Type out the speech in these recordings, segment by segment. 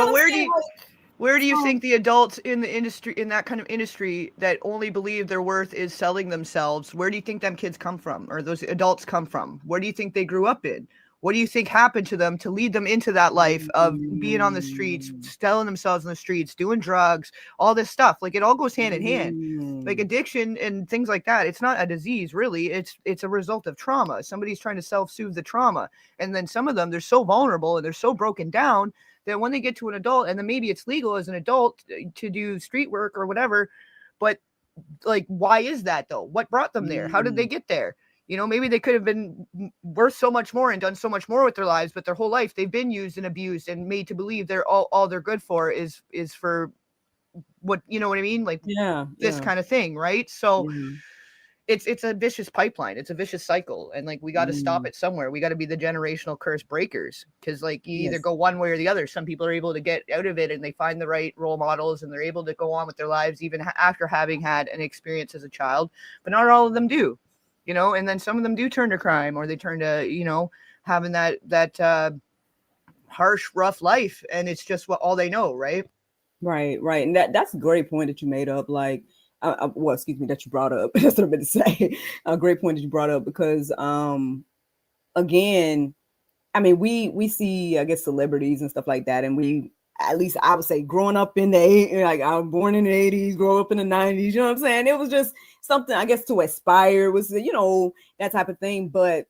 But what I'm saying? Like, where do you um, think the adults in the industry, in that kind of industry, that only believe their worth is selling themselves, where do you think them kids come from, or those adults come from? Where do you think they grew up in? What do you think happened to them to lead them into that life of being on the streets, mm, selling themselves in the streets, doing drugs, all this stuff? Like, it all goes hand in hand. Like mm, addiction and things like that, it's not a disease really. It's a result of trauma. Somebody's trying to self-soothe the trauma, and then some of them, they're so vulnerable and they're so broken down that when they get to an adult, and then maybe it's legal as an adult to do street work or whatever, but like, why is that though? What brought them there? How did they mm. get there? You know, maybe they could have been worth so much more and done so much more with their lives, but their whole life they've been used and abused and made to believe they're all they're good for is for what, you know what I mean? Like Yeah, this yeah, kind of thing, right? So yeah. it's a vicious pipeline. It's a vicious cycle, and like we got to stop Mm, it somewhere. We got to be the generational curse breakers, because like you either yes. go one way or the other. Some people are able to get out of it and they find the right role models and they're able to go on with their lives even after having had an experience as a child, but not all of them do, you know. And then some of them do turn to crime, or they turn to, you know, having that harsh rough life, and it's just what all they know, right? Right, right. And that's a great point that you made up. Like, well, excuse me, that you brought up. That's what I meant to say. A great point that you brought up because, again, I mean, we see, I guess, celebrities and stuff like that, and we, at least I would say, growing up in the like I was born in the 80s, grow up in the 90s. You know what I'm saying? It was just something, I guess, to aspire was, that type of thing. But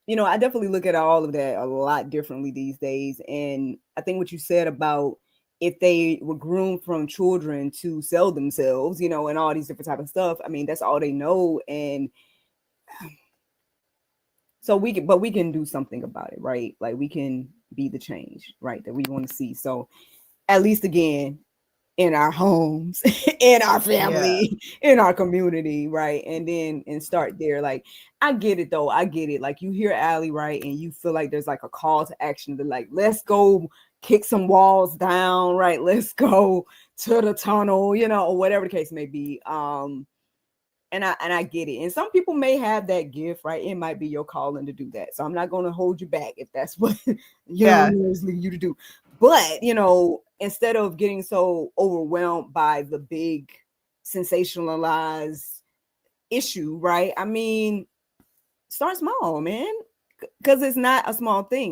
I definitely look at all of that a lot differently these days. And I think what you said about if they were groomed from children to sell themselves, and all these different type of stuff, I mean, that's all they know. And so we can do something about it, right? Like we can be the change, right, that we want to see. So at least again, in our homes, in our Yeah. family, in our community, right? And start there. Like, I get it though. I get it. Like, you hear Allie, right? And you feel like there's like a call to action to, like, let's go kick some walls down, right? Let's go to the tunnel, or whatever the case may be. And I get it. And some people may have that gift, right? It might be your calling to do that. So I'm not going to hold you back if that's what Yeah. is leading you to do. But, instead of getting so overwhelmed by the big sensationalized issue, right? I mean, start small, man, because it's not a small thing.